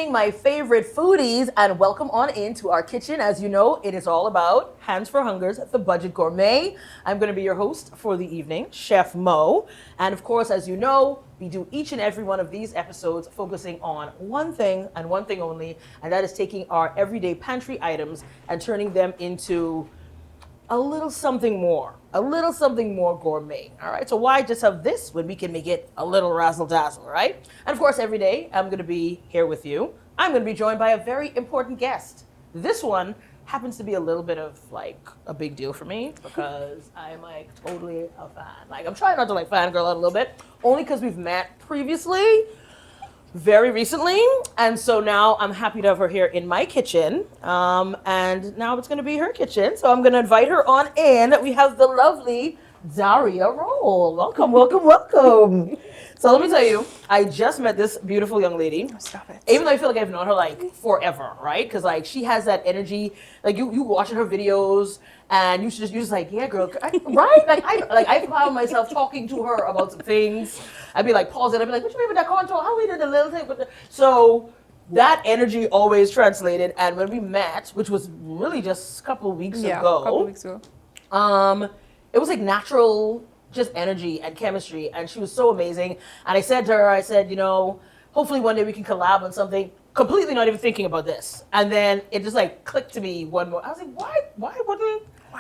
evening, my favorite foodies, and welcome on into our kitchen. As you know, it is all about Hands for Hungers, the Budget Gourmet. I'm going to be your host for the evening, Chef Mo. And of course, as you know, we do each and every one of these episodes focusing on one thing and one thing only, and that is taking our everyday pantry items and turning them into a little something more gourmet. All right, so why just have this when we can make it a little razzle dazzle, right? And of course, every day I'm going to be here with you. I'm going to be joined by a very important guest. This one happens to be a little bit of like a big deal for me because I'm like totally a fan. Like I'm trying not to like fangirl out a little bit, only because we've met previously, very recently, and so now I'm happy to have her here in my kitchen, and now it's going to be her kitchen, so I'm going to invite her on in. We have the lovely Darea Roll. Welcome, welcome, welcome. So let me tell you, I just met this beautiful young lady. Oh, stop it. Even though I feel like I've known her like forever, right? Because like she has that energy, like you watching her videos, and you're just like, yeah, girl, right? I found myself talking to her about some things. I'd be like pausing. I'd be like, what you mean with that contour? How we did the little thing? So that energy always translated. And when we met, which was really just a couple of weeks ago, it was like natural, just energy and chemistry. And she was so amazing. And I said to her, you know, hopefully one day we can collab on something. Completely not even thinking about this. And then it just like clicked to me one more. I was like, why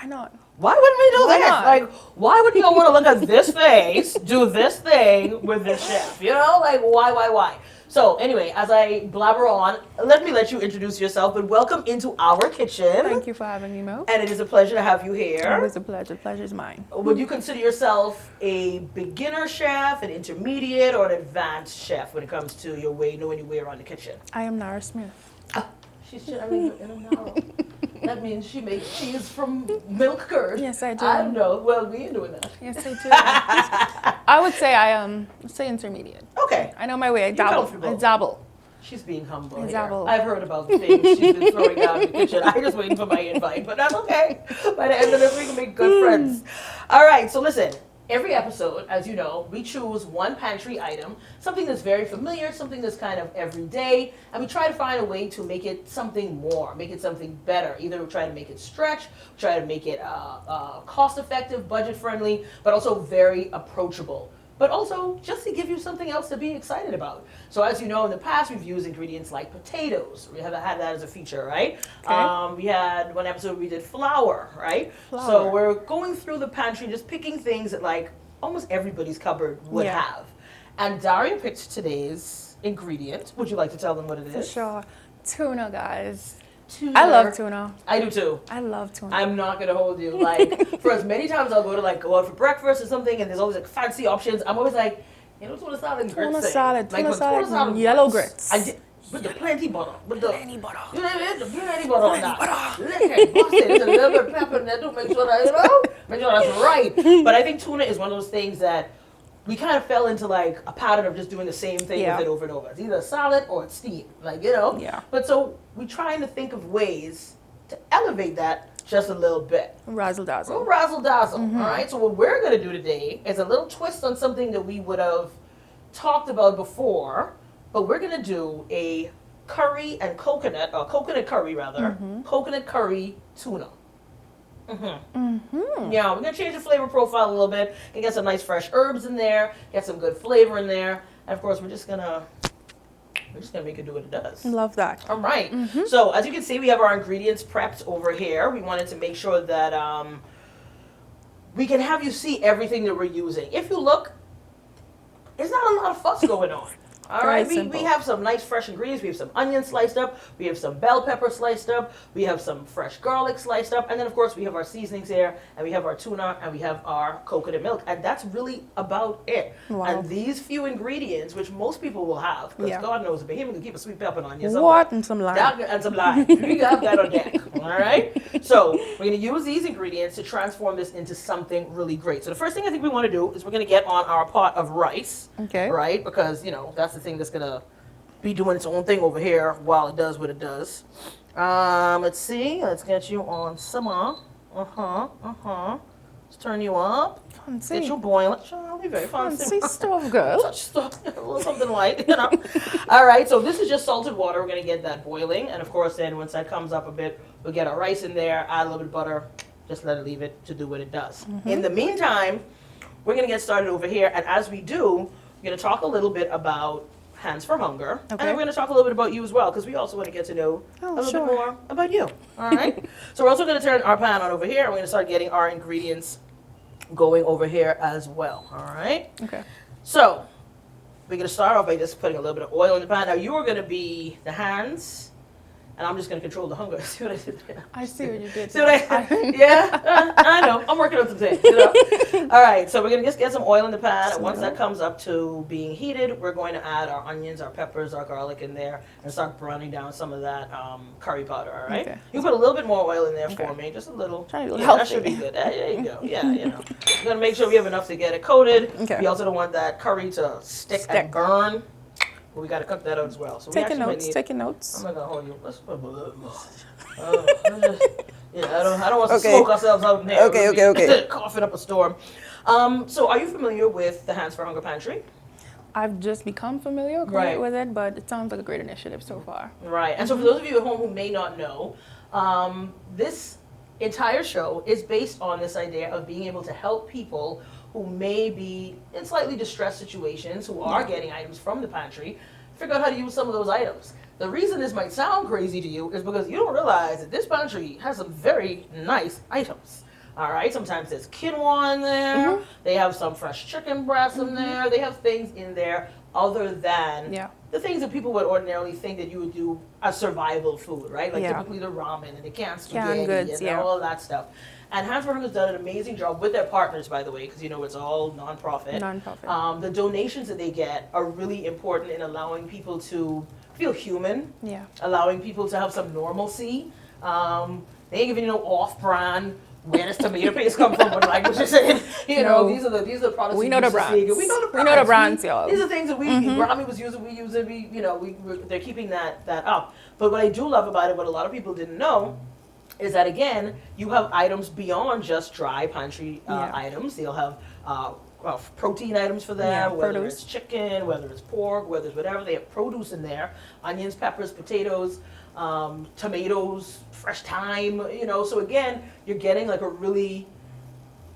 not? Why wouldn't we do this? Like, why would you want to look at this face, do this thing with this chef? You know, like, why? So anyway, as I blabber on, let you introduce yourself, but welcome into our kitchen. Thank you for having me, Mo. And it is a pleasure to have you here. Always a pleasure. Pleasure's mine. Would you consider yourself a beginner chef, an intermediate, or an advanced chef when it comes to your way, knowing your way around the kitchen? I am Nara Smith. She's in a narrow. That means she makes cheese from milk curd. Yes, I do. I know. Well, we ain't doing that. Yes, I do. I would say say intermediate. Okay. I know my way. I dabble. She's being humble here. Dabble. I've heard about the things she's been throwing down in the kitchen. I'm just waiting for my invite, but that's okay. By the end of this, we can make good friends. All right, so listen. Every episode, as you know, we choose one pantry item, something that's very familiar, something that's kind of everyday, and we try to find a way to make it something more, make it something better. Either we try to make it stretch, try to make it cost-effective, budget-friendly, but also very approachable. But also just to give you something else to be excited about. So as you know, in the past, we've used ingredients like potatoes. We have had that as a feature, right? Okay. We had one episode we did flour, right? So we're going through the pantry, just picking things that like almost everybody's cupboard would have. And Daria picked today's ingredient. Would you like to tell them what it is? For sure. Tuna, guys. Tuna. I love tuna. I do too. I love tuna. I'm not gonna hold you. Like for as many times I'll go out for breakfast or something, and there's always like fancy options. I'm always like, you know, tuna salad and grits. Tuna salad, yellow grits. With the plenty butter. Plenty butter. You know what I mean? Plenty butter on that. Lick bust it. There's a little bit of pepper in there to make sure that, you know, make sure that's right. But I think tuna is one of those things that we kind of fell into like a pattern of just doing the same thing with it over and over. It's either a salad or it's steamed, like, you know? Yeah. But so we're trying to think of ways to elevate that just a little bit. Razzle dazzle. All right? So what we're going to do today is a little twist on something that we would have talked about before, but we're going to do a coconut curry tuna. Yeah, we're gonna change the flavor profile a little bit. Get some nice fresh herbs in there, get some good flavor in there, and of course we're just gonna make it do what it does. Love that. All right. So as you can see, we have our ingredients prepped over here. We wanted to make sure that we can have you see everything that we're using. If you look, there's not a lot of fuss going on. All right, we have some nice fresh ingredients. We have some onion sliced up. We have some bell pepper sliced up. We have some fresh garlic sliced up. And then, of course, we have our seasonings here. And we have our tuna. And we have our coconut milk. And that's really about it. Wow. And these few ingredients, which most people will have, because God knows, a behemoth can keep a sweet pepper on you. What? And some lime. And some lime. You have that on deck. All right? So we're going to use these ingredients to transform this into something really great. So the first thing I think we want to do is we're going to get on our pot of rice. Okay. Right? Because, you know, that's the thing that's gonna be doing its own thing over here while it does what it does. Let's see. Let's get you on simmer. Let's turn you up. Fancy. Get you boiling. I'll be very fancy. Fancy stuff, girl. Such stuff, a little something light, you know. All right, so this is just salted water. We're gonna get that boiling, and of course, then once that comes up a bit, we'll get our rice in there, add a little bit of butter, just let it leave it to do what it does. In the meantime, we're gonna get started over here, and as we do, we're gonna talk a little bit about Hands for Hunger, and then we're gonna talk a little bit about you as well, because we also want to get to know a little bit more about you. All right. So we're also gonna turn our pan on over here, and we're gonna start getting our ingredients going over here as well. All right. Okay. So we're gonna start off by just putting a little bit of oil in the pan. Now you are gonna be the hands, and I'm just gonna control the hunger. See what I did there? I see what you did. See what yeah, I know. I'm working on some things. You know? All right. So we're gonna just get some oil in the pan, and once that comes up to being heated, we're going to add our onions, our peppers, our garlic in there, and start browning down some of that curry powder. All right. Okay. You put a little bit more oil in there for me, just a little. Trying to be That should be good. There you go. Yeah, you know. We're gonna make sure we have enough to get it coated. Okay. We also don't want that curry to stick. And burn. But we got to cook that out as well. So taking we notes. Taking notes. I'm not gonna hold you. Let's put a little more. I don't want to smoke ourselves out in there. Okay. Coughing up a storm. So are you familiar with the Hands for Hunger Pantry? I've just become familiar with it, but it sounds like a great initiative so far. Right. And so for those of you at home who may not know, this entire show is based on this idea of being able to help people who may be in slightly distressed situations, who are getting items from the pantry, figure out how to use some of those items. The reason this might sound crazy to you is because you don't realize that this pantry has some very nice items. All right, sometimes there's quinoa in there. They have some fresh chicken breasts in there. They have things in there other than the things that people would ordinarily think that you would do as survival food, right? Like typically the ramen and the canned spaghetti goods, and all of that stuff. And Hands for Hunger has done an amazing job with their partners, by the way, because you know it's all nonprofit. The donations that they get are really important in allowing people to feel human, allowing people to have some normalcy. They ain't giving you no off-brand. Where does tomato paste come from? What language is it? You know, these are the products we know the brands. We know the brands, y'all. These are things that Grammy was using. We use it. They're keeping that up. But what I do love about it, what a lot of people didn't know, is that again, you have items beyond just dry pantry items. They'll have protein items for them, whether it's chicken, whether it's pork, whether it's whatever. They have produce in there: onions, peppers, potatoes. Tomatoes, fresh thyme, you know, so again, you're getting like a really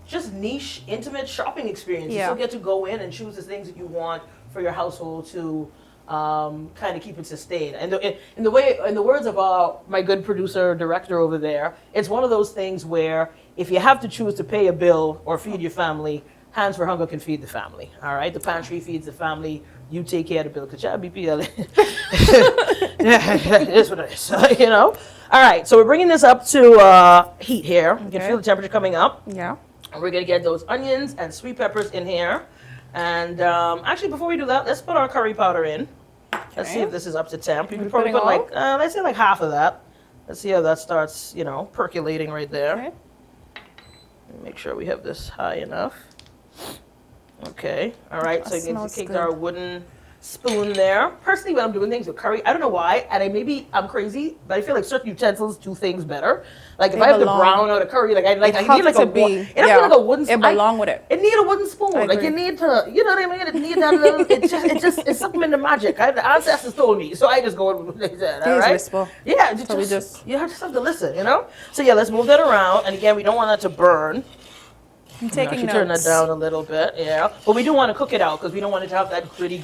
just niche, intimate shopping experience. You still get to go in and choose the things that you want for your household to kind of keep it sustained. And in the words of my good producer, director over there, it's one of those things where if you have to choose to pay a bill or feed your family, Hands for Hunger can feed the family, all right? The pantry feeds the family. You take care of the bill, because y'all BPL. It is what it is, you know? All right, so we're bringing this up to heat here. You can feel the temperature coming up. Yeah. And we're going to get those onions and sweet peppers in here. And actually, before we do that, let's put our curry powder in. Let's see if this is up to temp. You can probably put like, let's say like half of that. Let's see how that starts, you know, percolating right there. Okay. Make sure we have this high enough. Okay, all right, so you can take our wooden spoon there. Personally, when I'm doing things with curry, I don't know why, and maybe I'm crazy, but I feel like certain utensils do things better. Like if I have to brown out a curry, I need like a wooden spoon. It belong with it. It need a wooden spoon. Like you need to, you know what I mean? It need that little. It's something in the magic. The ancestors told me, so I just go with what they said. All right? Yeah, you just have to listen, you know. So yeah, let's move that around, and again, we don't want that to burn. I'm taking notes. Turn that down a little bit, but we do want to cook it out because we don't want it to have that gritty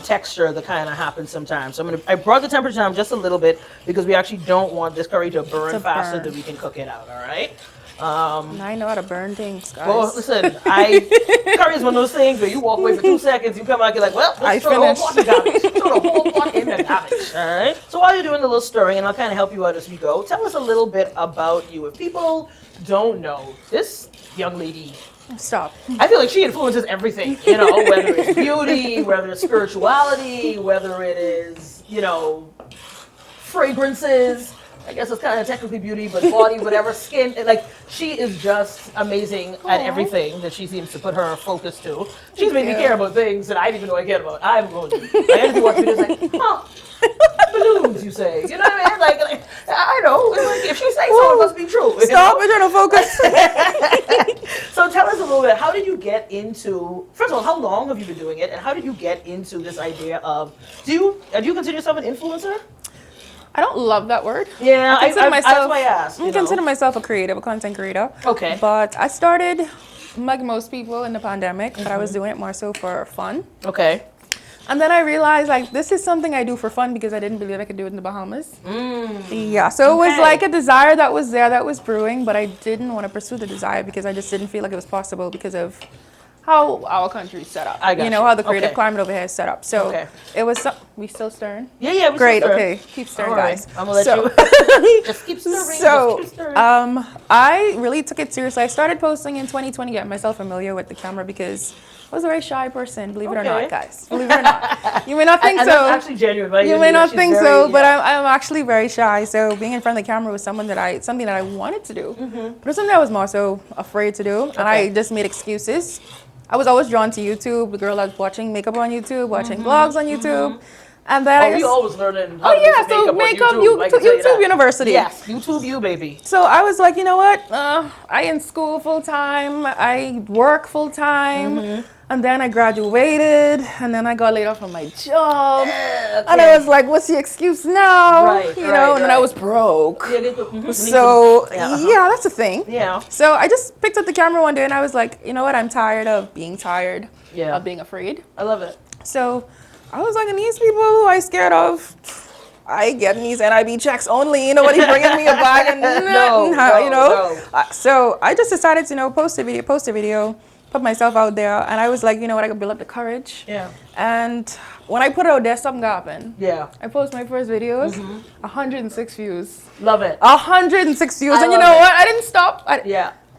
texture that kind of happens sometimes. So I brought the temperature down just a little bit because we actually don't want this curry to burn faster than we can cook it out. All right. I know how to burn things, guys. Well, listen, curry is one of those things where you walk away for 2 seconds, you come out, you're like, well, let's throw the whole pot in the garbage. Throw the whole pot in the garbage. All right. So while you're doing the little stirring, and I'll kind of help you out as we go, tell us a little bit about you. If people don't know, this young lady. Stop. I feel like she influences everything, you know, whether it's beauty, whether it's spirituality, whether it is, you know, fragrances. I guess it's kind of technically beauty, but body, whatever, skin. Like, she is just amazing at everything that she seems to put her focus to. She's made me care about things that I didn't even know I cared about. I'm going to. Like, anything watch videos like, balloons, you say. You know what I mean? Like I know. Like, if she says so, it must be true. Stop, we're trying to focus. did you get into, first of all, how long have you been doing it? And how did you get into this idea of, do you consider yourself an influencer? I don't love that word. Yeah, I consider myself, that's why I asked. I consider myself a creative, a content creator. Okay. But I started, like most people, in the pandemic, but I was doing it more so for fun. Okay. And then I realized, like, this is something I do for fun because I didn't believe I could do it in the Bahamas. Yeah, so it was like a desire that was there, that was brewing, but I didn't want to pursue the desire because I just didn't feel like it was possible because of how our country's set up. You know, how the creative climate over here is set up. So it was, we still stirring? Yeah, we great, still stirring. okay, keep stirring, guys. I'm going to let you, just keep stirring, so, just keep stirring. I really took it seriously. I started posting in 2020, getting myself familiar with the camera because I was a very shy person, believe it or not, guys. Believe it or not. You may not think so. That's actually genuine. But you may not think so, but I'm actually very shy. So being in front of the camera was something that I wanted to do. But it was something I was more so afraid to do. And I just made excuses. I was always drawn to YouTube. The girl that was watching makeup on YouTube, watching vlogs on YouTube. And then we always learning how to do makeup YouTube University. Yes, YouTube you, baby. So I was like, you know what? I in school full time. I work full time. And then I graduated, and then I got laid off from my job. And I was like, what's the excuse now? You know, and then I was broke. So, yeah, that's the thing. Yeah. So I just picked up the camera one day, and I was like, you know what? I'm tired of being tired, of being afraid. I love it. So I was like, and these people who I scared of, I get these NIB checks only. Nobody bringing me a bag and So I just decided to, post a video. Put myself out there, and I was like, you know what, I could build up the courage. Yeah. And when I put it out there, something happened. Yeah. I posted my first videos, 106 views. Love it. 106 views, and you know what? I didn't stop.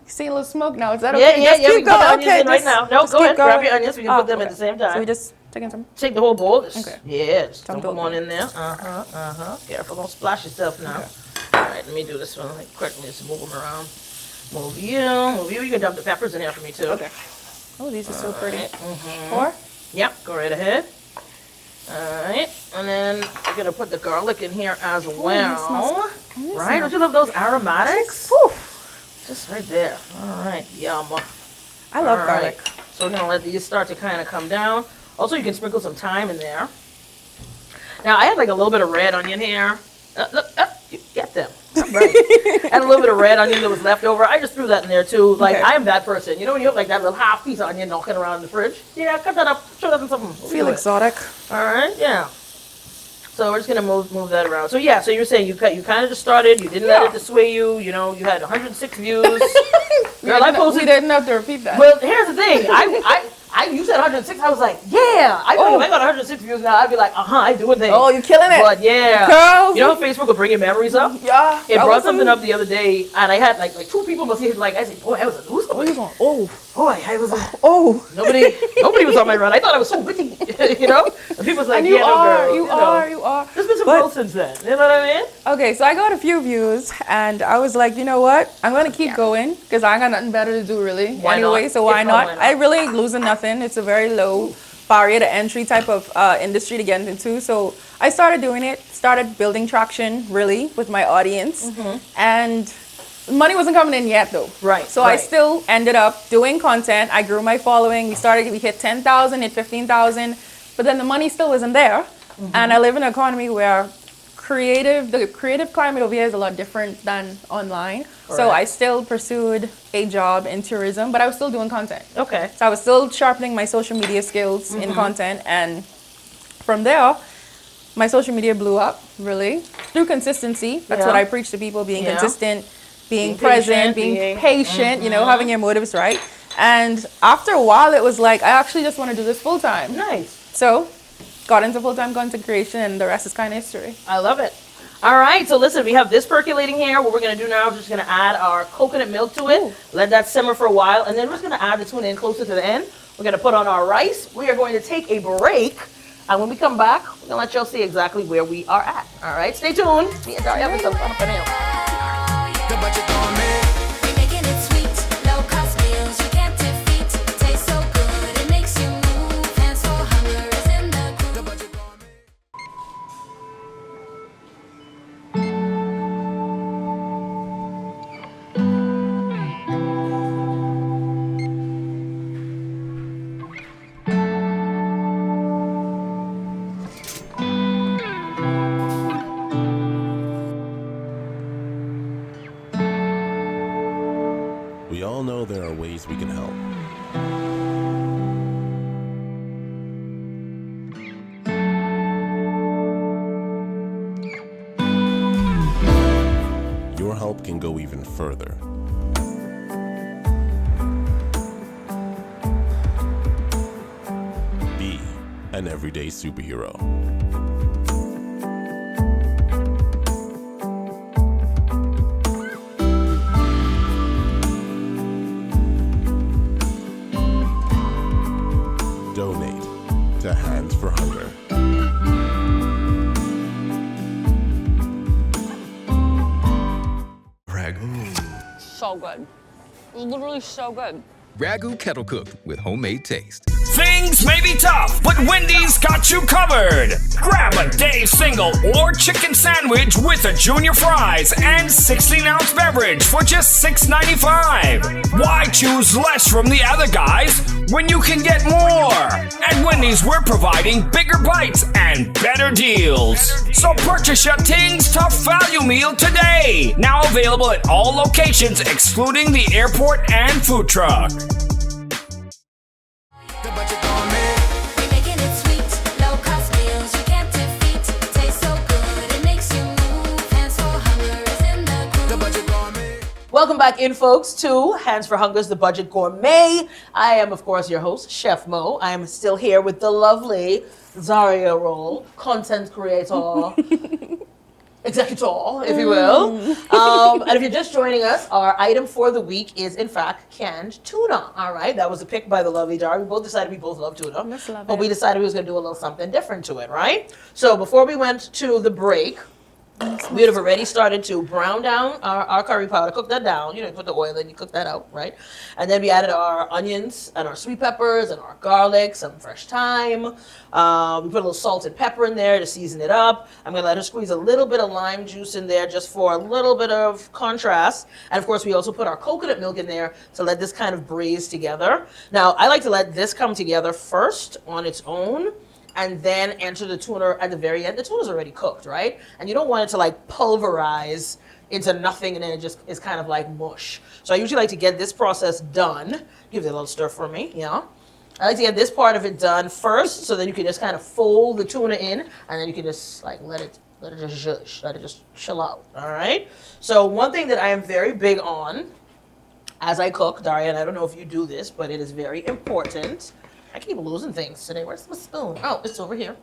See a little smoke now. Is that okay? Yeah, we can put onions in right now. No, go ahead, grab your onions. We can put them at the same time. So we just taking some. Take the whole bowl. Okay. Yeah, just dump them on in there. Careful, don't splash yourself now. All right, let me do this one. Quickly, just move them around. Move you. You can dump the peppers in there for me too. Okay. Oh, these are so pretty. More? Yep, go right ahead. All right, and then we're gonna put the garlic in here as well. Right? Don't you love those aromatics? Whew. Just right there. All right, yum. I love garlic. So we're gonna let these start to kind of come down. Also, you can sprinkle some thyme in there. Now, I had like a little bit of red onion here. Look, you get them. Right. And a little bit of red onion that was left over. I just threw that in there too. Like, I am that person. You know when you have like that little half piece of onion knocking around in the fridge? Yeah, cut that up. Throw that in something. Feel exotic. All right, yeah. So we're just gonna move that around. So yeah, so you're saying you kind of just started. You didn't let it dissuade you. You know, you had 106 views. Girl, I posted. We didn't have to repeat that. Well, here's the thing. You said 106. I was like, yeah. I got 106 views now. I'd be like, I do a thing. Oh, you're killing it. But yeah, girl. You know how Facebook will bring your memories up? Yeah. It brought something up the other day, and I had like two people must say like, I said, boy, I was a loser. Boy, I was nobody was on my run. I thought I was so witty, you know. And people was like, you are. There's been some growth since then. You know what I mean? Okay, so I got a few views, and I was like, you know what? I'm gonna keep going because I got nothing better to do, really. Why not? I really losing nothing. It's a very low barrier to entry type of industry to get into. So I started doing it. Started building traction really with my audience, and money wasn't coming in yet though. Right. So I still ended up doing content. I grew my following. We hit 10,000, hit 15,000, but then the money still wasn't there. And I live in an economy where the creative climate over here is a lot different than online. So I still pursued a job in tourism, but I was still doing content. Okay. So I was still sharpening my social media skills in content, and from there, my social media blew up really through consistency. That's what I preach to people: being consistent, being present, being patient. You know, having your motives right. And after a while, it was like I actually just want to do this full time. Nice. So got into full-time content creation, and the rest is kind of history. I love it. All right, so listen, we have this percolating here. What we're going to do now is just going to add our coconut milk to it. Ooh. Let that simmer for a while, and then we're just going to add the tuna in closer to the end. We're going to put on our rice. We are going to take a break, and when we come back, we're going to let y'all see exactly where we are at. All right, stay tuned. Me and Darea have some fun up in here. The Budget Gourmet. We all know there are ways we can help. Your help can go even further. Be an everyday superhero. Donate to Hands for Hunger. So good. Literally so good. Ragu kettle cooked with homemade taste. Things may be tough, but Wendy's got you covered. Grab a day single or chicken sandwich with a junior fries and 16-ounce beverage for just $6.95. Why choose less from the other guys when you can get more? At Wendy's, we're providing bigger bites and better deals. So purchase your Ting's Tough Value Meal today. Now available at all locations excluding the airport and food truck. The Budget Gourmet. We're making it sweet, low cost meals you can't defeat. Tastes so good, it makes you move. Hands for Hunger is in the group. The Budget Gourmet. Welcome back in, folks, to Hands for Hunger's The Budget Gourmet. I am, of course, your host, Chef Mo. I am still here with the lovely Darea Danielle, content creator, executor, if you will. And if you're just joining us, our item for the week is, in fact, canned tuna. All right, that was a pick by the lovely Dara. We both decided we both love tuna, but we decided we was going to do a little something different to it, right? So before we went to the break, we would have already started to brown down our curry powder, cook that down. You know, you put the oil in, you cook that out, right? And then we added our onions and our sweet peppers and our garlic, some fresh thyme. We put a little salt and pepper in there to season it up. I'm gonna let her squeeze a little bit of lime juice in there just for a little bit of contrast. And of course, we also put our coconut milk in there to let this kind of braise together. Now, I like to let this come together first on its own, and then enter the tuna at the very end. The tuna's already cooked, right? And you don't want it to like pulverize into nothing and then it just is kind of like mush. So I usually like to get this process done. Give it a little stir for me, yeah. I like to get this part of it done first, so then you can just kind of fold the tuna in, and then you can just like let it just chill out, all right? So one thing that I am very big on as I cook, Darea, and I don't know if you do this, but it is very important. I keep losing things today. Where's my spoon? Oh, it's over here.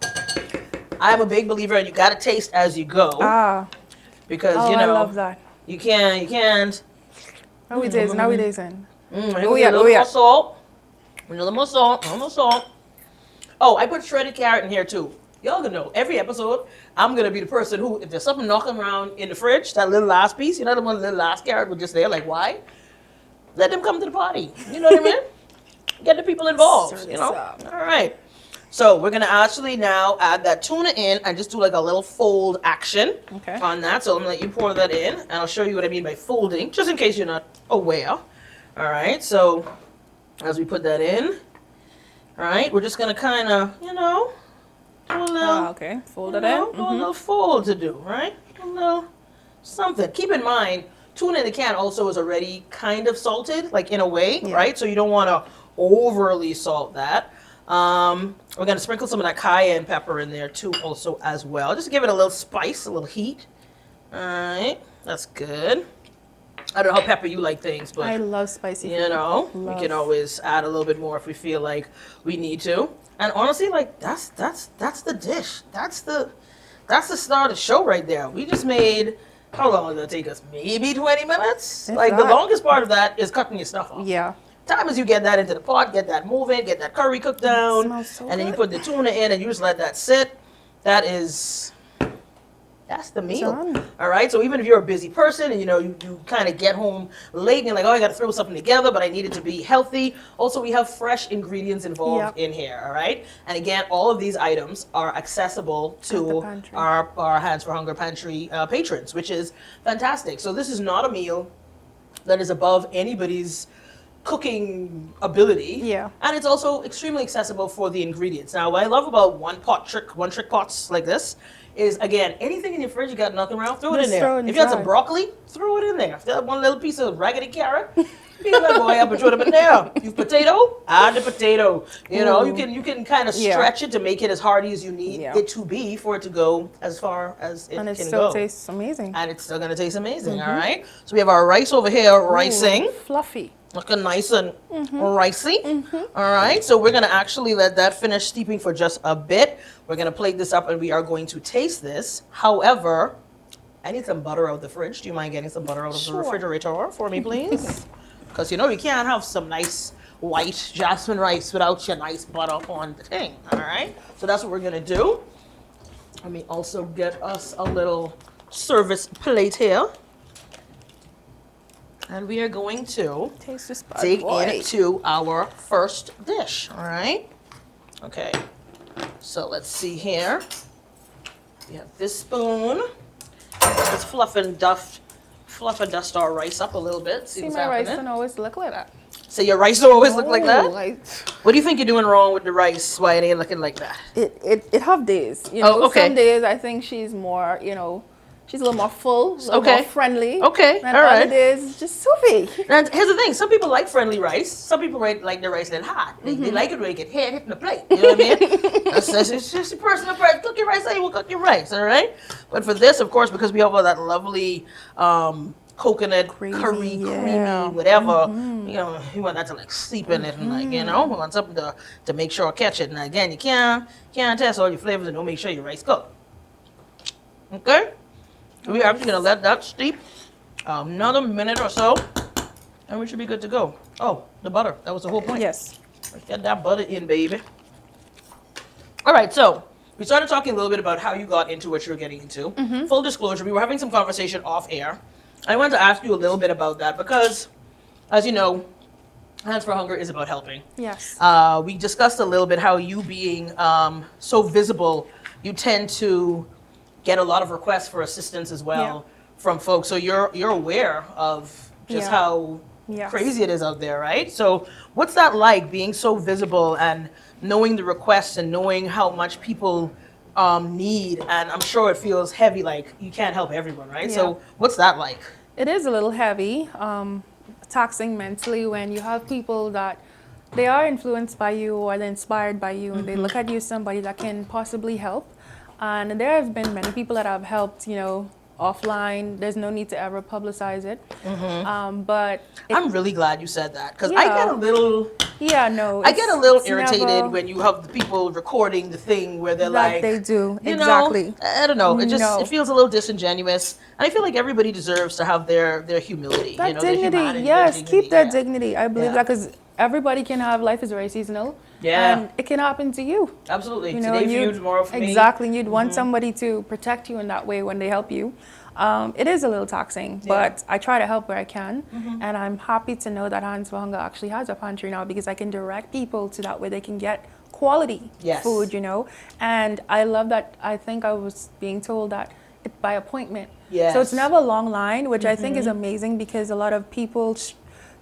I'm a big believer in you gotta taste as you go. Because you know, I love that. You can't. Now we days in. More salt. A little more salt. Oh, I put shredded carrot in here too. Y'all gonna know every episode I'm gonna be the person who, if there's something knocking around in the fridge, that little last piece, you know, the one little last carrot was just there, like why? Let them come to the party. You know what I mean? Get the people involved, you know? All right. So we're going to actually now add that tuna in and just do like a little fold action on that. So I'm going to let you pour that in, and I'll show you what I mean by folding, just in case you're not aware. All right. So as we put that in, all right, we're just going to kind of, you know, do a little, fold it in. Do a little fold to do, right? A little something. Keep in mind, tuna in the can also is already kind of salted, like in a way, right? So you don't want to overly salt that. We're going to sprinkle some of that cayenne pepper in there too also as well. Just to give it a little spice, a little heat. All right, that's good. I don't know how pepper you like things, but I love spicy food. You know, we can always add a little bit more if we feel like we need to. And honestly, like that's the dish. That's the start of the show right there. We just made, how long did it take us? Maybe 20 minutes? Like the longest part of that is cutting your stuff off. Yeah. Time as you get that into the pot, get that moving, get that curry cooked down, So and then you put the tuna in and you just let that sit. That's the meal. Done. All right. So even if you're a busy person and you kind of get home late and you're like, oh, I got to throw something together, but I need it to be healthy. Also, we have fresh ingredients involved in here. All right. And again, all of these items are accessible to our Hands for Hunger Pantry patrons, which is fantastic. So this is not a meal that is above anybody's cooking ability. Yeah. And it's also extremely accessible for the ingredients. Now, what I love about one trick pots like this is, again, anything in your fridge you got nothing around, throw it in there. If you had some broccoli, throw it in there. If you had one little piece of raggedy carrot, you Peel that boy up and throw them in there. You potato, add the potato. You know, you can kind of stretch it to make it as hearty as you need it to be for it to go as far as it can go. And it still tastes amazing. And it's still gonna taste amazing. All right. So we have our rice over here, ricing. Fluffy. Looking nice and ricey. All right, so we're gonna actually let that finish steeping for just a bit. We're gonna plate this up and we are going to taste this. However, I need some butter out of the fridge. Do you mind getting some butter out of the refrigerator for me, please? Because you know you can't have some nice white jasmine rice without your nice butter on the thing. All right, so that's what we're gonna do. Let me also get us a little service plate here. And we are going to dig into our first dish, all right? Okay, so let's see here. We have this spoon. Let's fluff and dust our rice up a little bit. See what's my rice happening. don't always look like that. So your rice don't always look like that? Like, What do you think you're doing wrong with the rice? Why it ain't looking like that? it have days. You know, Oh, okay. Some days I think she's more, you know, she's a little more full, a little more friendly. Okay, And all right. other days it's just soupy. And here's the thing, some people like friendly rice. Some people like the rice that hot. They like it when it get hitting the plate. You know what I mean? That's it's just your personal preference. Cook your rice how you will cook your rice, all right? But for this, of course, because we have all that lovely coconut, curry, creamy, whatever, you know, you want that to like sleep in it and like, you know, we want something to make sure catch it. And again, you can't test all your flavors and don't make sure your rice cooked. Okay? We are just gonna let that steep another minute or so, and we should be good to go. Oh, the butter. That was the whole point. Yes. Let's get that butter in, baby. All right, so we started talking a little bit about how you got into what you were getting into. Full disclosure, we were having some conversation off air. I wanted to ask you a little bit about that because, as you know, Hands for Hunger is about helping. Yes. We discussed a little bit how you being so visible, you tend to get a lot of requests for assistance as well from folks. So you're aware of just how crazy it is out there, right? So what's that like, being so visible and knowing the requests and knowing how much people need? And I'm sure it feels heavy, like you can't help everyone, right? So what's that like? It is a little heavy, taxing mentally when you have people that they are influenced by you or they're inspired by you and they look at you as somebody that can possibly help. And there have been many people that I've helped, you know, offline. There's no need to ever publicize it. But I'm really glad you said that because I get a little irritated when you have the people recording the thing where they're like, they do you exactly. know, I don't know. It just it feels a little disingenuous, and I feel like everybody deserves to have their humility. That you know, dignity, their humanity, yes, their dignity. keep their dignity. I believe that because everybody can have, life is very seasonal. Yeah. And it can happen to you. Absolutely. You know, Today for you, tomorrow for me. Exactly. And you'd want somebody to protect you in that way when they help you. It is a little taxing, but I try to help where I can. And I'm happy to know that Hands for Hunger actually has a pantry now because I can direct people to that where they can get quality food, you know. And I love that. I think I was being told that it's by appointment. Yes. So it's never a long line, which I think is amazing because a lot of people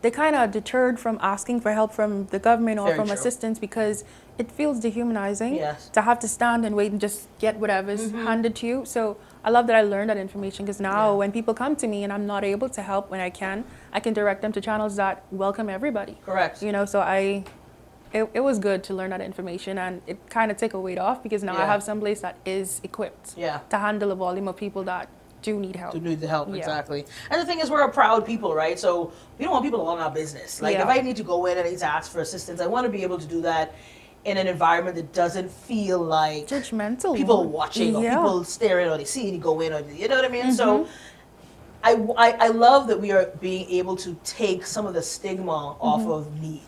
they kind of deterred from asking for help from the government or from assistance because it feels dehumanizing to have to stand and wait and just get whatever's handed to you. So I love that I learned that information because now when people come to me and I'm not able to help when I can direct them to channels that welcome everybody. Correct. You know, so it was good to learn that information and it kind of took a weight off because now I have some place that is equipped to handle a volume of people that do need help. Exactly. And the thing is, we're a proud people, right? So we don't want people all in our business. Like if I need to go in and I need to ask for assistance, I want to be able to do that in an environment that doesn't feel like judgmental. People watching or people staring or they see you go in or you know what I mean? So I love that we are being able to take some of the stigma off of need.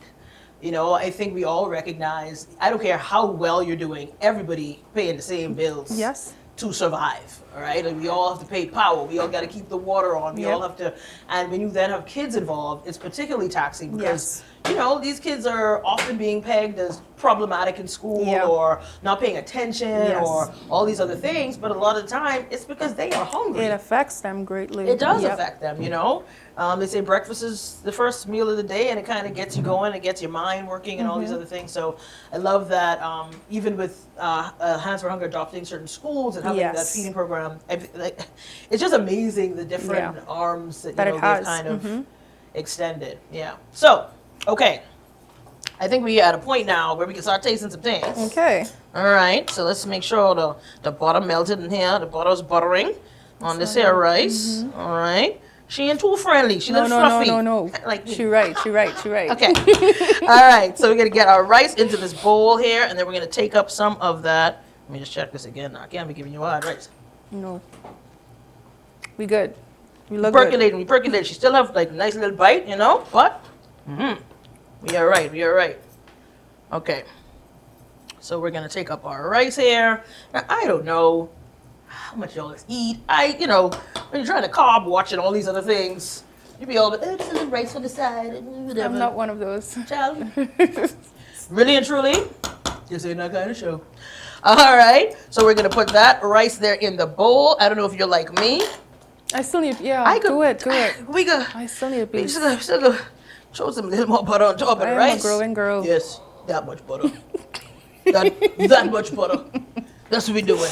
You know, I think we all recognize, I don't care how well you're doing, everybody paying the same bills. Yes. To survive, all right? And we all have to pay power. We all got to keep the water on. We all have to, and when you then have kids involved, it's particularly taxing because, you know, these kids are often being pegged as problematic in school or not paying attention or all these other things. But a lot of the time, it's because they are hungry. It affects them greatly. It does affect them, you know? They say breakfast is the first meal of the day and it kind of gets you going, it gets your mind working and all these other things. So I love that even with Hands for Hunger adopting certain schools and having that feeding program, it's just amazing the different arms that, you know, they've kind of extended. Yeah. So, okay. I think we're at a point now where we can start tasting some things. Okay. All right. So let's make sure the butter melted in here. The butter's buttering on this here rice. All right. She ain't too friendly. She little fluffy. No. Like me. She right. Okay. All right. So we're going to get our rice into this bowl here, and then we're going to take up some of that. Let me just check this again. Now, I can't be giving you hard rice. No. We good. We look We percolate. She still have like a nice little bite, you know, but we are right. Okay. So we're going to take up our rice here. Now, I don't know how much y'all eat. When you're trying to carb watching all these other things, you be all, just a little rice on the side, and whatever. I'm not one of those. Child. Really and truly, this ain't that kind of show. All right, so we're gonna put that rice there in the bowl. I don't know if you're like me. I still need, do it. We go. I still need a We piece. still go. Throw some little more butter on top of the I am rice. a growing girl. Yes, that much butter. that much butter. That's what we're doing.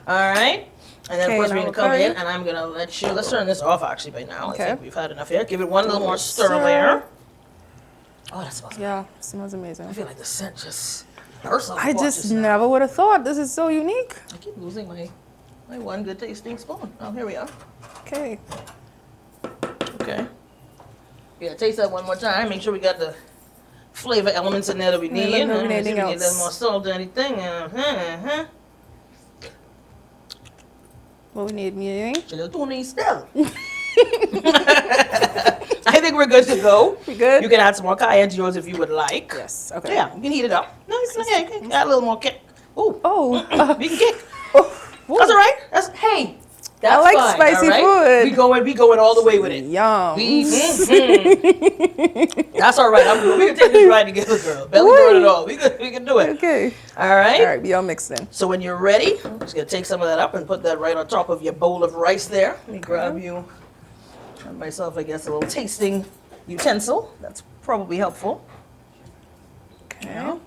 All right. And then, of course, we're going to come in, and I'm going to let's turn this off, actually, by now. Okay. I think we've had enough here. Give it one little more stir there. Oh, that smells good. Yeah, it smells amazing. I feel like the scent just bursts off the I pot just now. never would have thought. This is so unique. I keep losing my one good tasting spoon. Oh, here we are. Okay. Okay. Yeah, taste that one more time. Make sure we got the flavor elements in there that we need. Anything See if we need a else? little more salt or anything. What we need, meaning? A little tuna still. I think we're good to go. We good? You can add some more cayenne to yours if you would like. Yes. Okay. Yeah, you can heat it up. Nice. Yeah, you can add a little more kick. Ooh. Oh. We can kick. Ooh. That's all right. That's like fine, spicy all right? food. We going all the way with it. Yum. That's all right. We can take this right together, girl. Belly burn it all. We can do it. Okay. All right. All right. We all mixed in. So when you're ready, I'm just gonna take some of that up and put that right on top of your bowl of rice there. Let me grab myself, I guess, a little tasting utensil. That's probably helpful. Okay. Yeah.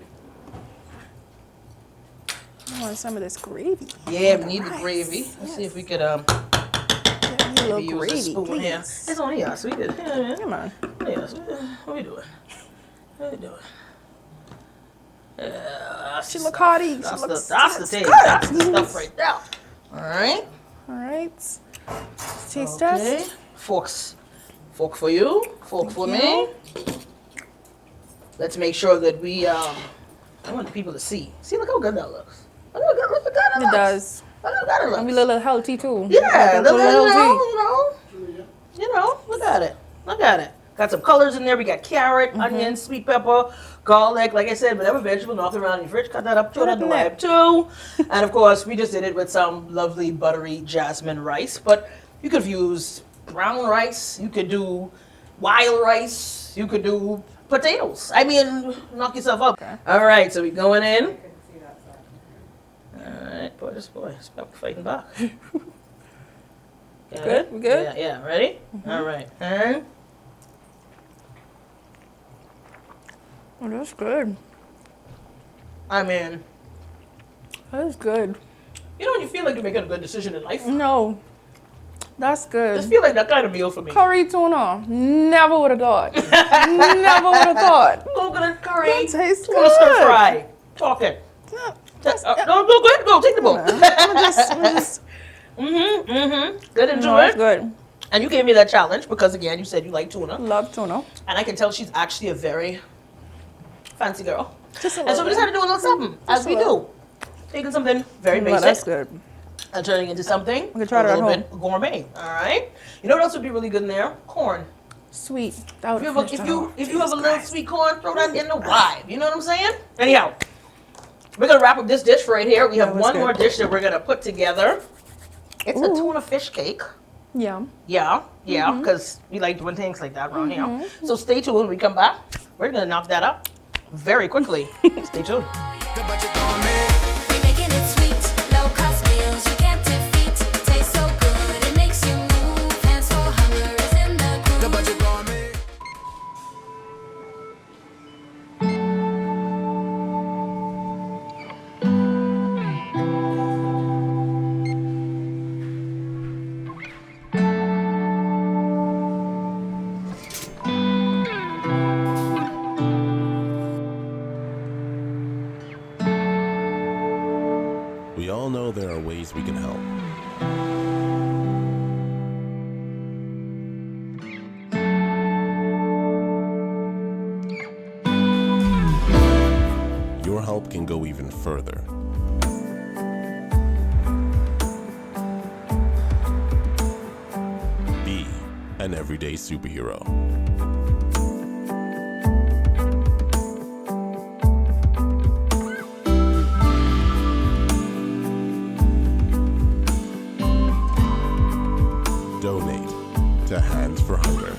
I want some of this gravy. Yeah, we need the gravy. Let's see if we could Get me a little use a gravy, spoon here. please. It's only us. We did. Yeah. Come on. Yes. What are we doing? She look haughty. That's She looks the taste. good. That's the stuff right there. All right. All right. Let's taste Okay. test. Fork for you. Fork for me. Let's make sure that we. I want the people to see. See, look how good that looks. Look how good it It looks. does. Look how good it looks. And we a little healthy too. Yeah, Like a little healthy. look at it. Look at it. Got some colors in there. We got carrot, onion, sweet pepper, garlic. Like I said, whatever vegetable, knock it around in your fridge, cut that up, throw that in the web too. And of course, we just did it with some lovely buttery jasmine rice. But you could use brown rice. You could do wild rice. You could do potatoes. I mean, knock yourself up. Okay. All right, so we going in. All right, boy, this boy is fighting back. Good? We good? Yeah. Ready? All right. And Oh, that's good. I mean, That is good. you know when you feel like you're making a good decision in life? No. That's Just good. feel like that kind of meal for me. Curry tuna. Never would have thought. Never would have thought. Coconut curry. That tastes Tuna stir good. fry. Talk it. No, No, go ahead. Go take the bowl. I'm just Good into no, it's it. good. And you gave me that challenge because again, you said you like tuna, Love tuna. and I can tell she's actually a very fancy girl. Just a And so we little just had to do a little something, as a we little. do. Taking something very bit. Well, that's basic good. and turning into something can try a it at little home. bit gourmet. All right. You know what else would be really good in there? Corn. Sweet. That would If finish you that have, off. if you have a little sweet corn, throw that in the vibe. You know what I'm saying? Anyhow, we're gonna wrap up this dish right here. We have was one good. more dish that we're gonna put together. It's a Ooh. tuna fish cake. Yum. Yeah, because we like doing things like that around here. So stay tuned. When we come back, we're gonna knock that up very quickly. Stay tuned. We making it sweet, low cost meals you can't defeat. Tastes so good, it makes you move. Hands for hunger is in the groove. help can go even further. Be an everyday superhero. Donate to Hands for Hunger.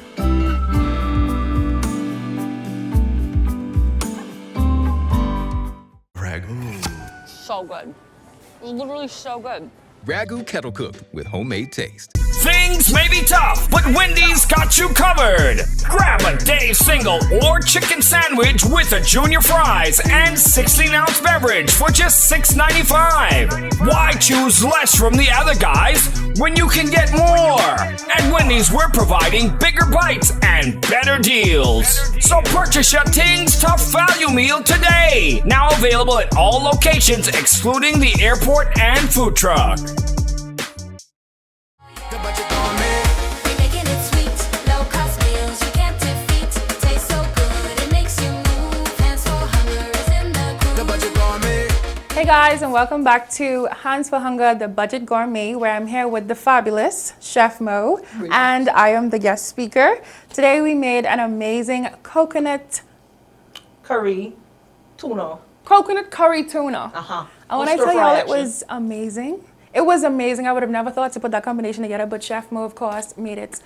So good. Literally so good. Ragu kettle cooked with homemade taste. Things may be tough, but Wendy's got you covered. Grab a day single or chicken sandwich with a junior fries and 16-ounce beverage for just $6.95. Why choose less from the other guys when you can get more? At Wendy's, we're providing bigger bites and better deals. So purchase your Ting's Tough Value Meal today. Now available at all locations excluding the airport and food truck. The Budget Gourmet. We're making it sweet, low cost meals you can't defeat. Tastes so good, it makes you move. Hands for Hunger is in the crew. The Budget Gourmet. Hey guys, and welcome back to Hands for Hunger, the Budget Gourmet, where I'm here with the fabulous Chef Mo, and I am the guest speaker. Today we made an amazing coconut Curry, tuna. curry tuna. And when I tell y'all, it was amazing. It was amazing. I would have never thought to put that combination together, but Chef Mo, of course, made it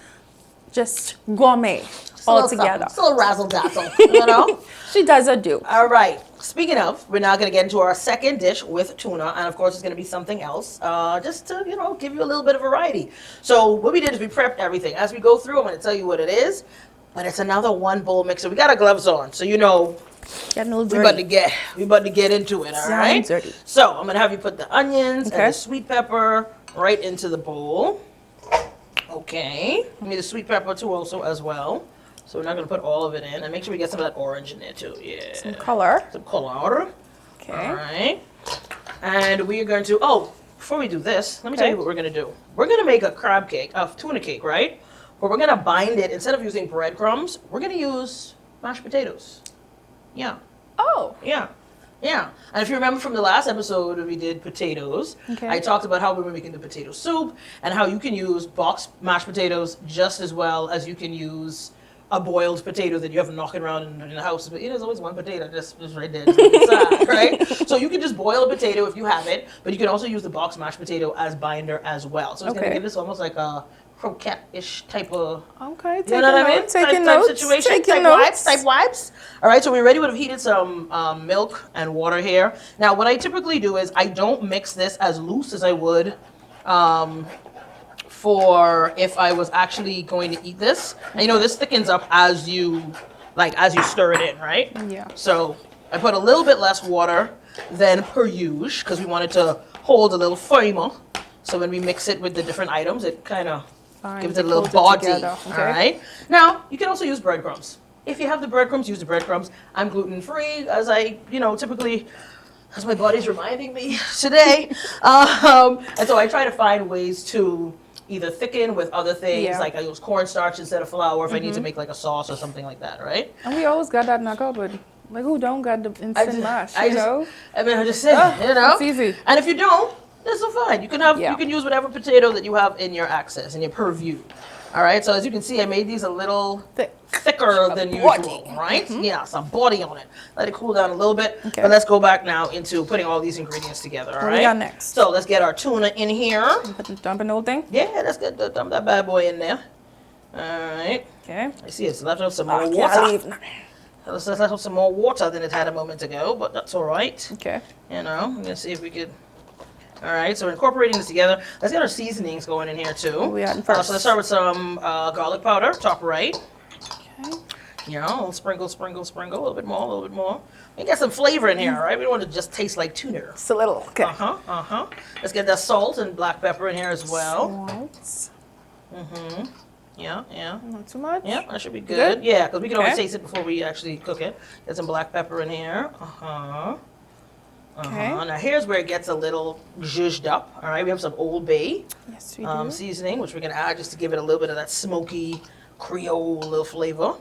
just gourmet all together. Still razzle dazzle, you know? She does a do. All right. Speaking of, we're now going to get into our second dish with tuna, and of course, it's going to be something else, just to give you a little bit of variety. So what we did is we prepped everything. As we go through, I'm going to tell you what it is, but it's another one bowl mixer. We got our gloves on, so Getting a little we dirty. about to get into it. All right. Dirty. So I'm going to have you put the onions Okay. and the sweet pepper right into the bowl. Okay. Give me the sweet pepper too, also as well. So we're not going to put all of it in, and make sure we get some of that orange in there too. Yeah. Some color. Some color. Okay. All right. And we are going to, before we do this, let me tell Okay. you what we're going to do. We're going to make a crab cake, a tuna cake, right? But we're going to bind it, instead of using breadcrumbs, we're going to use mashed potatoes. Yeah. Oh. Yeah. Yeah. And if you remember from the last episode we did potatoes, Okay. I talked about how we were making the potato soup and how you can use boxed mashed potatoes just as well as you can use a boiled potato that you have knocking around in the house. But there's always one potato just right there, just on the side, right? So you can just boil a potato if you have it, but you can also use the boxed mashed potato as binder as well. So it's going Okay. to give this almost like a croquette-ish type of, Okay. you know what I mean? Taking type notes. situation, Taking type notes. vibes. All right, so we already would have heated some milk and water here. Now, what I typically do is I don't mix this as loose as I would for if I was actually going to eat this. And this thickens up as you stir it in, right? Yeah. So I put a little bit less water than per usual because we wanted to hold a little firmer. So when we mix it with the different items, it kind of gives it a little body. together, All okay. right. Now you can also use breadcrumbs. If you have the breadcrumbs, use the breadcrumbs. I'm gluten free, as I typically, as my body's reminding me today. And so I try to find ways to either thicken with other things, Yeah. like I use cornstarch instead of flour if I need to make like a sauce or something like that, right? And we always got that in our cupboard. Like, who don't got the instant mash, I you know? just say, It's easy. And if you don't, that's so fine. You can have Yeah. you can use whatever potato that you have in your access, in your purview. All right. So as you can see, I made these a little thicker than usual, right? Yeah, some body on it. Let it cool down a little bit. Okay. But let's go back now into putting all these ingredients together. All What right. we got next? So let's get our tuna in here. Dumping the whole thing? Yeah, let's get dump that bad boy in there. All right. Okay. I see it's left out some more Can't water. leave. Let's left out some more water than it had a moment ago, but that's all right. Okay. I'm gonna see if we could. All right, so we're incorporating this together. Let's get our seasonings going in here too. What we adding first? So let's start with some garlic powder, top right. Okay. Sprinkle, a little bit more. We get some flavor in here, all right? We don't want to just taste like tuna. Just a little. Okay. Let's get that salt and black pepper in here as well. Salt. Yeah. Not too much? Yeah, that should be Good? good. Yeah, because we can always Okay. taste it before we actually cook it. Get some black pepper in here. Okay. Now here's where it gets a little zhuzhed up. All right, we have some Old Bay Yes, we do. seasoning, which we're gonna add just to give it a little bit of that smoky Creole flavor.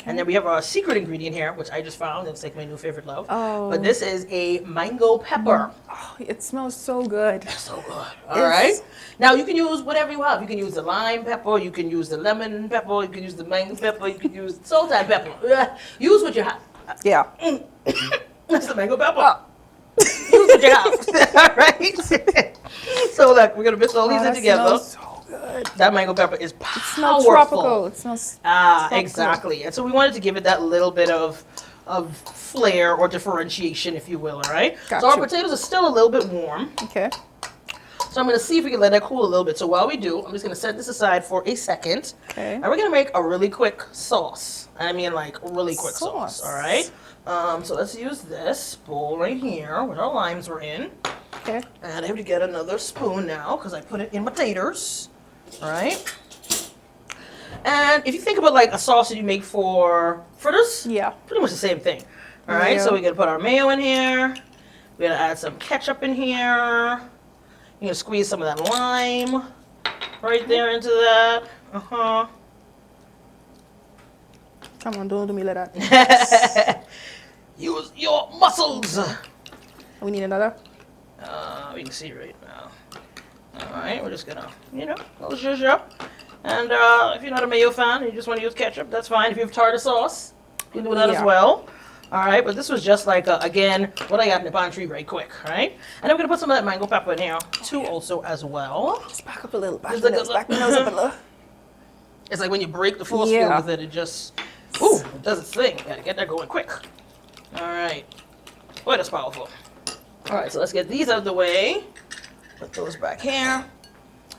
And then we have our secret ingredient here, which I just found. It's like my new favorite love. Oh. But this is a mango pepper. Oh, it smells so good. So good. All right. Now you can use whatever you have. You can use the lime pepper. You can use the lemon pepper. You can use the mango pepper. You can use salt and pepper. Use what you have. Yeah. That's the mango pepper. Use what you have. All right. So look, we're gonna mix all these in together. Smells so good. That mango pepper is powerful. It smells tropical. It smells tropical. Exactly. And so we wanted to give it that little bit of flair or differentiation, if you will, all right? Got So our you. potatoes are still a little bit warm. Okay. So I'm going to see if we can let that cool a little bit. So while we do, I'm just going to set this aside for a second. Okay. And we're going to make a really quick sauce. I mean, like, really quick sauce, all right? So let's use this bowl right here, where our limes were in. Okay. And I have to get another spoon now, because I put it in my taters, all right? And if you think about, like, a sauce that you make for fritters, Yeah. pretty much the same thing, all right? Mayo. So we're going to put our mayo in here. We're going to add some ketchup in here. You're going to squeeze some of that lime right there into that. Come on, don't do me like that. Use your muscles. We need another. We can see right now. All right, we're just going to, a little zhuzh. And if you're not a mayo fan and you just want to use ketchup, that's fine. If you have tartar sauce, you can do that as well. All right, but this was just like, again, what I got in the pantry right quick, all right? And I'm going to put some of that mango pepper in here, too, also as well. Just back up a little. Back Just my like nose, back my nose up a little. It's like when you break the force field with it, it just, it does its thing. Got to get that going quick. All right. Boy, that's powerful. All right, so let's get these out of the way. Put those back here.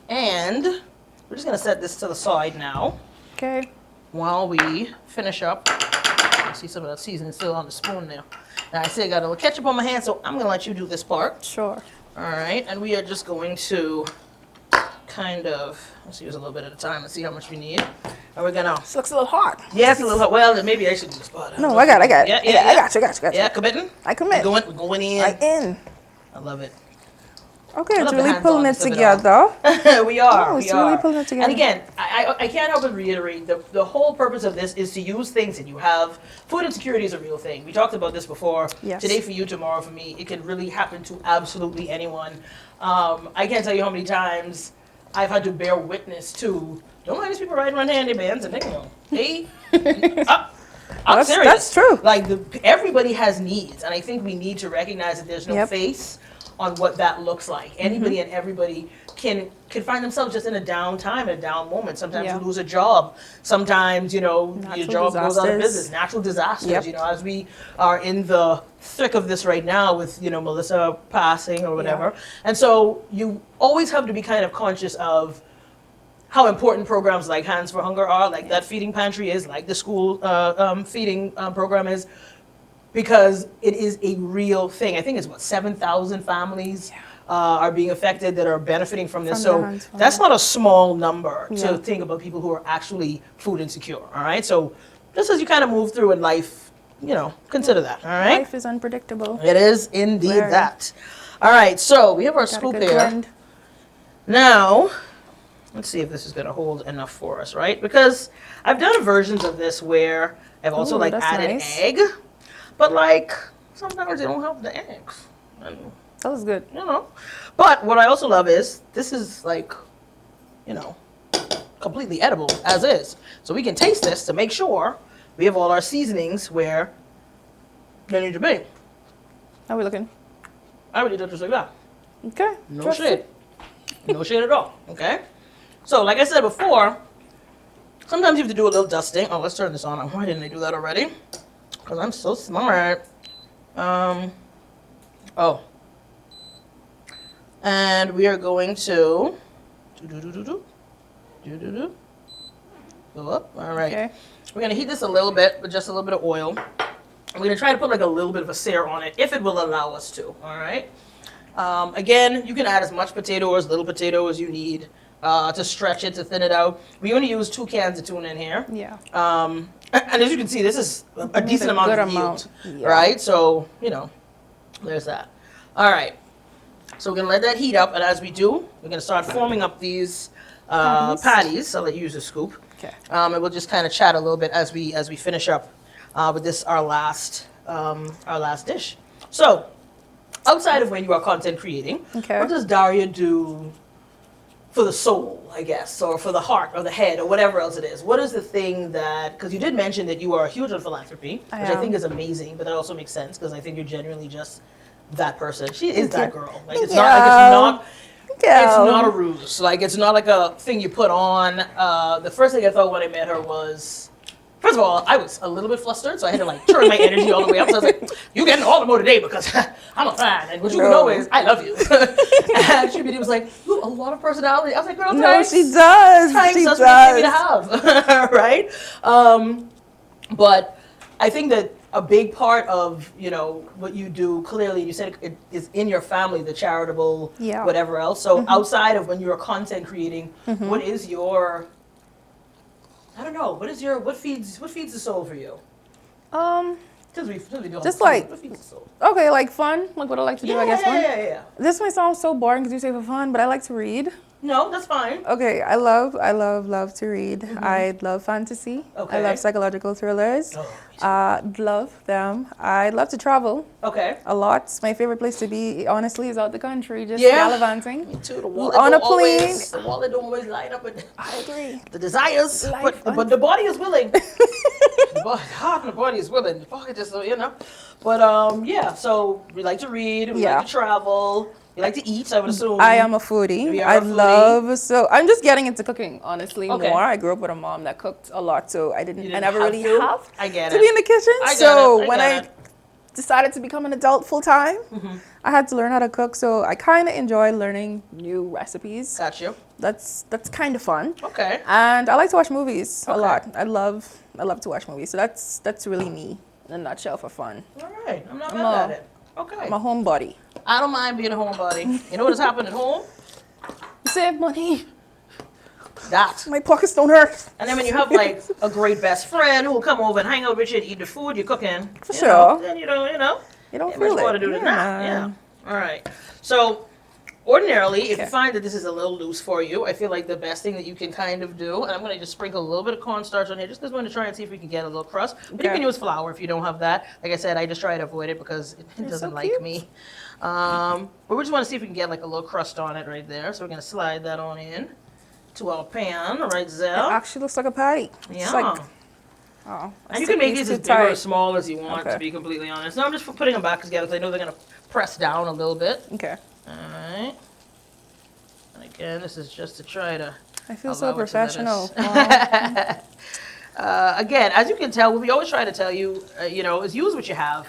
And we're just going to set this to the side now. Okay. While we finish up. I see some of that seasoning still on the spoon there. Now I see I got a little ketchup on my hand, so I'm gonna let you do this part. Sure. All right, and we are just going to kind of, let's use a little bit at a time and see how much we need. And we're gonna. This looks a little hot. Yeah, it's a little hot. Well, then maybe I should do this part. No, I got it. Yeah, I got you. Yeah, committing? I commit. We're going in. I in. I love it. Okay, I it's love the really pulling it hands-on of it all. together. We are. Oh, it's really pulling it together. And again, I can't help but reiterate, the whole purpose of this is to use things that you have. Food insecurity is a real thing. We talked about this before. Yes. Today for you, tomorrow for me. It can really happen to absolutely anyone. I can't tell you how many times I've had to bear witness to, don't mind these people riding around handy bands and I'm serious. That's true. Like, everybody has needs, and I think we need to recognize that there's no face on what that looks like. Anybody and everybody can find themselves just in a down time, a down moment. Sometimes you lose a job. Sometimes, your job goes out of business. Natural disasters, as we are in the thick of this right now with, Melissa passing or whatever. And so you always have to be kind of conscious of how important programs like Hands for Hunger are, like that feeding pantry is, like the school feeding program is, because it is a real thing. I think it's 7,000 families are being affected that are benefiting from this. So that's not a small number to think about people who are actually food insecure, all right? So just as you kind of move through in life, consider that, all right? Life is unpredictable. It is indeed that. All right, so we have our scoop here. Blend. Now, let's see if this is gonna hold enough for us, right? Because I've done versions of this where I've also added egg. But sometimes they don't have the eggs. And, That was good. But what I also love is, this is completely edible as is. So we can taste this to make sure we have all our seasonings where they need to be. How are we looking? I would eat it just like that. Okay. No shade. No shade at all, okay? So like I said before, sometimes you have to do a little dusting. Oh, let's turn this on. Why didn't I do that already? Because I'm so smart. And we are going to go up. All right. Okay. We're going to heat this a little bit with just a little bit of oil. We're going to try to put a little bit of a sear on it if it will allow us to. All right. Again, you can add as much potato or as little potato as you need to stretch it, to thin it out. We only use 2 cans of tuna in here. Yeah. And as you can see, this is a decent amount of yield, right? So, there's that. All right. So we're going to let that heat up, and as we do, we're going to start forming up these patties. I'll let you use a scoop. Okay. And we'll just kind of chat a little bit as we finish up with this our last dish. So, outside of when you are content creating, Okay. what does Darea do for the soul, I guess, or for the heart or the head or whatever else it is? What is the thing that, because you did mention that you are huge on philanthropy, which I think is amazing, but that also makes sense because I think you're genuinely just that person. She is that girl. Like it's not a ruse. Like it's not like a thing you put on. The first thing I thought when I met her was, first of all, I was a little bit flustered, so I had to like turn my energy all the way up. So I was like, "You getting all the more today because I'm a fan, and what you know is I love you." And she was like, "You have a lot of personality." I was like, "Girl, No, thanks. she does. Thanks, She that's does. what you need to have." Right? But I think that a big part of, you know, what you do, clearly, you said it is in your family, the charitable, whatever else. So outside of when you're content creating, what is your, I don't know, what feeds the soul for you? Since we do Just like, what feeds the soul? Okay, like fun, like what I like to do, I guess fun. Yeah. This might sound so boring because you say for fun, but I like to read. No, that's fine. Okay, I love to read. I love fantasy. Okay. I love psychological thrillers. Oh, Love them. I love to travel okay. a lot. My favorite place to be, honestly, is out the country, just Yeah. gallivanting. Me too. The wallet On a don't plane. always, the wallet don't always line up with I agree. the desires, Life but the body is willing. The heart and the body is willing. The body just, you know. But yeah. So we like to read. We like to travel. You like to eat, I would assume. I am a foodie. I'm just getting into cooking, honestly, more. I grew up with a mom that cooked a lot, so I never really have I get to be in the kitchen. When I decided to become an adult full time, I had to learn how to cook, so I kind of enjoy learning new recipes. Got you. That's kind of fun. Okay. And I like to watch movies a lot. I love to watch movies, so that's really me in a nutshell for fun. All right. I'm not mad at it. Okay. I'm a homebody. I don't mind being a homebody. You know what has happened at home? Save money. That. My pockets don't hurt. And then when you have like a great best friend who will come over and hang out with you and eat the food you're cooking, For sure. then you don't feel much more it. to do than that. Yeah. All right. So ordinarily, if you find that this is a little loose for you, I feel like the best thing that you can kind of do, and I'm going to just sprinkle a little bit of cornstarch on here just because we're going to try and see if we can get a little crust. But you can use flour if you don't have that. Like I said, I just try to avoid it because it doesn't like me. But we just want to see if we can get like a little crust on it right there. So we're going to slide that on in to our pan right there. It actually looks like a patty. Yeah. Oh, and you can make these as big or small as you want, to be completely honest. No, I'm just putting them back together because I know they're going to press down a little bit. Okay. All right. And again, this is just to try to. I feel so professional. Again, as you can tell, what we always try to tell you, is use what you have.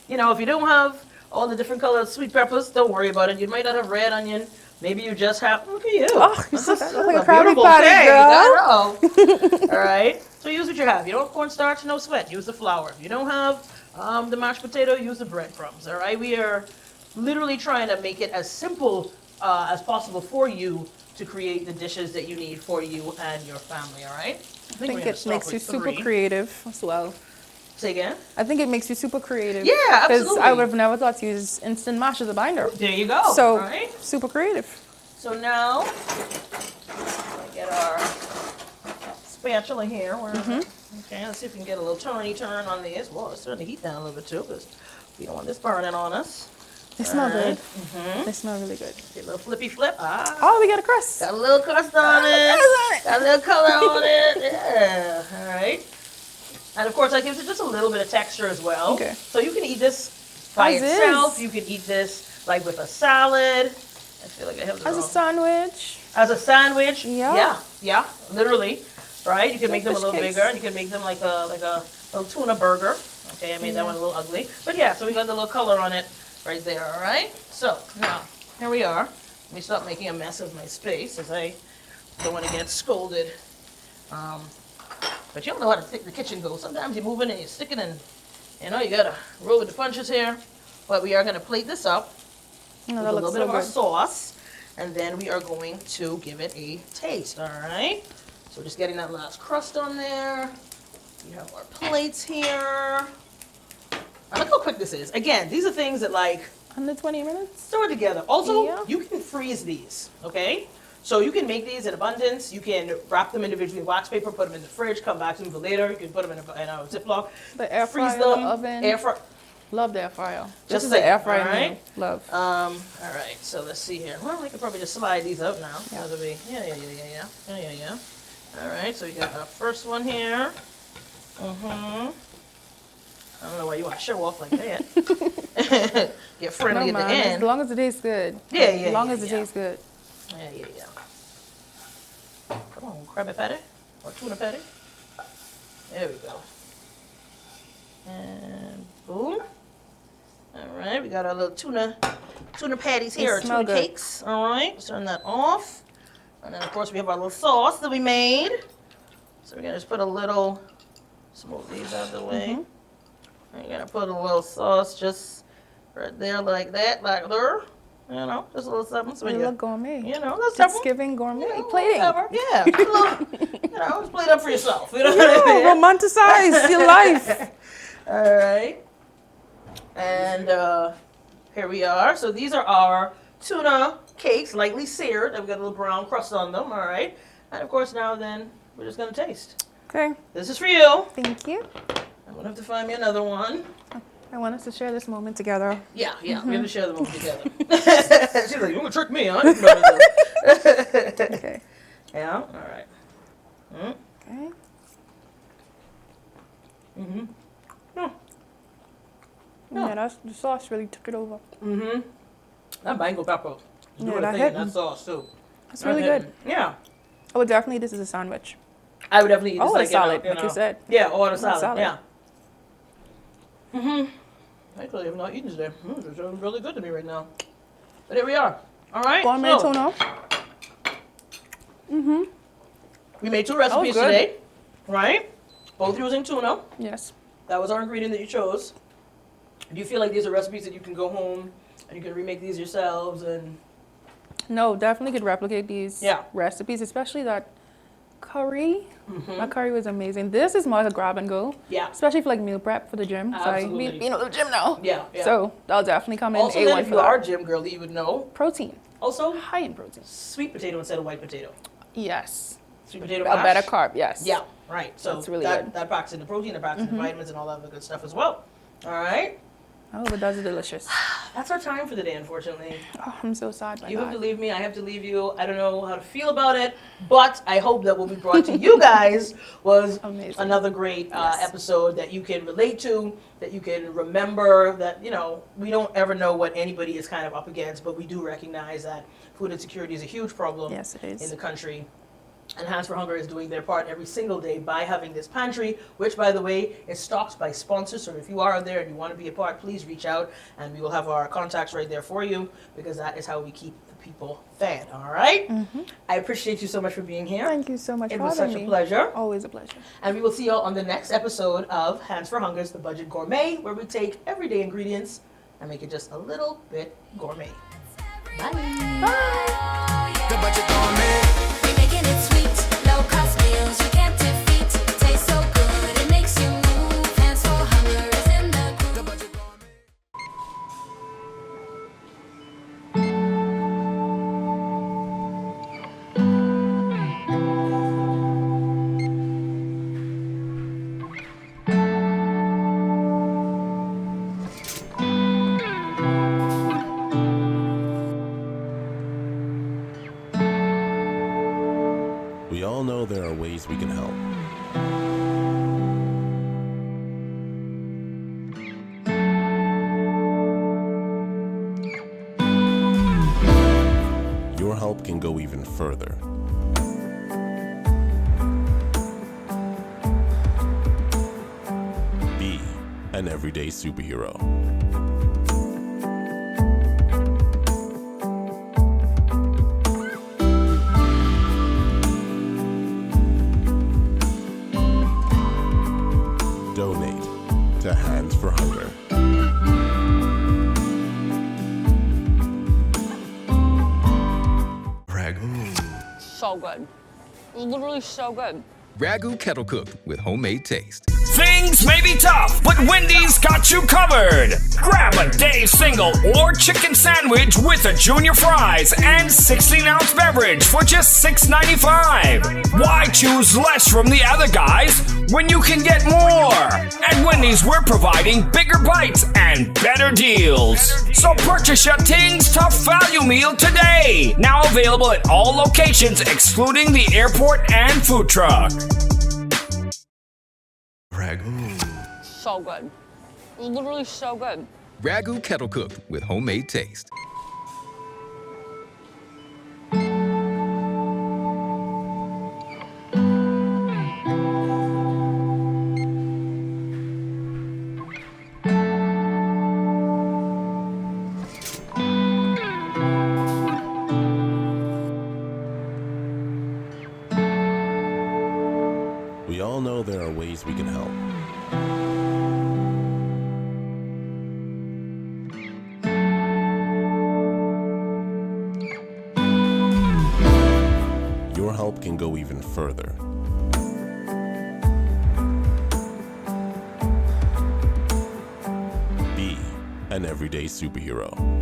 If you don't have all the different colored sweet peppers, don't worry about it. You might not have red onion. Maybe you just have. Look at you. Oh, This you is look like a Krabby beautiful Patty, thing. girl. You gotta know. All right. So use what you have. You don't have cornstarch, no sweat. Use the flour. If you don't have the mashed potato, use the breadcrumbs. All right. We are literally trying to make it as simple as possible for you to create the dishes that you need for you and your family. All right. I think it makes you super creative as well. Say again? I think it makes you super creeget. Yeah, absolutely. Because I would have never thought to use instant mash as a binder. There you go. So, all right. super creative. So now, let's get our spatula here. Okay, let's see if we can get a little turn on these. Whoa, let's turn the heat down a little bit too, because we don't want this burning on us. They smell good. They smell really good. Get a little flippy flip. Oh, we got a crust. Got a little crust on it. Got a little color on it. Yeah. All right. And of course, that gives it just a little bit of texture as well. Okay. So you can eat this by itself. You can eat this like with a salad. I feel like I have the As a sandwich. As a sandwich. Yeah. Yeah. Literally. Right. You can make them a little cakes. bigger. You can make them like a little tuna burger. Okay. I made that one a little ugly, but yeah. So we got the little color on it right there. All right. So now here we are. Let me stop making a mess of my space as I don't want to get scolded. But you don't know how the kitchen goes. Sometimes you're moving and you're sticking and, you gotta roll with the punches here. But we are gonna plate this up with a little bit of our sauce. And then we are going to give it a taste, all right? So just getting that last crust on there. We have our plates here. And look how quick this is. Again, these are things that like... Under 20 minutes? Throw it together. Also, you can freeze these, okay? So you can make these in abundance. You can wrap them individually in wax paper, put them in the fridge, come back to them for later. You can put them in a Ziploc. The air freeze fryer, them. the oven. Air fry. Love the air fryer. Just This is like- the air fryer all right. meal. Love. All right, so let's see here. Well, we could probably just slide these up now. Yeah. That'll be, yeah. All right, so we got our first one here. I don't know why you want to show off like that. Get friendly No, at the man, end. as long as it tastes good. Yeah, As long as it yeah. tastes good. Yeah. Come on, Krabby Patty or tuna patty. There we go. And boom. All right, we got our little tuna patties here, or smell tuna good. cakes. All right, let's turn that off. And then of course we have our little sauce that we made. So we're gonna just put a little, smooth these out of the way. And you're gonna put a little sauce just right there like that, like there. You know, just a little something. So A you little gourmet. you know, that's simple. Thanksgiving gourmet You know, plating. whatever. Yeah, just a little, just plate up for yourself. You know what I mean? Romanticize your life. All right. And here we are. So these are our tuna cakes, lightly seared. I've got a little brown crust on them. All right. And of course, now then, we're just going to taste. Okay, This is for you. thank you. I'm going to have to find me another one. I want us to share this moment together. Yeah, we're going to share them all together. She's like, you're going to trick me, huh? Okay. Yeah, all right. Okay. Yeah, that's the sauce really took it over. That mango pepper. is Yeah, doing a that thing in hit. that sauce, too. It's really good. Yeah. I would definitely eat this as a sandwich. I would definitely eat this Oh, like a salad, like you said. Yeah, or on a salad. salad. Yeah. Actually, I'm not eating today. This is really good to me right now. But here we are. All right. Gourmet so, tuna. we made 2 recipes good. today, right? Both using tuna. Yes. That was our ingredient that you chose. Do you feel like these are recipes that you can go home and you can remake these yourselves? And No, definitely could replicate these Yeah. recipes, especially that curry. That curry was amazing. This is more like a grab and go. Yeah. Especially for like meal prep for the gym. So Absolutely. you know the gym now. Yeah, yeah. So that'll definitely come in also, A1 then, if for you that. are a gym girl, you would know. Protein. Also, High in protein. sweet potato instead of white potato. Yes. Sweet potato A mash. better carb, yes. Yeah, right. So That's really that, good. that packs in the protein, it packs in the vitamins and all that other good stuff as well. All right. Oh, but that's delicious. That's our time for the day, unfortunately. Oh, I'm so sad by You have that. to leave me. I have to leave you. I don't know how to feel about it, but I hope that what we brought to you guys was Amazing. another great Yes. episode that you can relate to, that you can remember, that, we don't ever know what anybody is kind of up against, but we do recognize that food insecurity is a huge problem Yes, it is. in the country. And Hands for Hunger is doing their part every single day by having this pantry, which, by the way, is stocked by sponsors. So if you are there and you want to be a part, please reach out, and we will have our contacts right there for you, because that is how we keep the people fed. All right? I appreciate you so much for being here. Thank you so much It for was having such me. a pleasure. Always a pleasure. And we will see you all on the next episode of Hands for Hunger's The Budget Gourmet, where we take everyday ingredients and make it just a little bit gourmet. Bye. The Budget Gourmet. We're making it sweet, low cost meals you can't defeat. Tastes so good, it makes you move. Hands for Hunger is in the group. The Budget Gourmet. We all know there are ways we can help. Your help can go even further. Be an everyday superhero. Donate to Hands for Hunger. So good. Literally so good. Ragu kettle cooked with homemade taste. Things may be tough, but Wendy's got you covered. Grab a day single or chicken sandwich with a junior fries and 16-ounce beverage for just $6.95. Why choose less from the other guys when you can get more? At Wendy's, we're providing bigger bites and better deals. So purchase your Tings Tough Value Meal today. Now available at all locations excluding the airport and food truck. So good. Literally so good. Ragu kettle cooked with homemade taste. We all know there are ways we can help. Your help can go even further. Be an everyday superhero.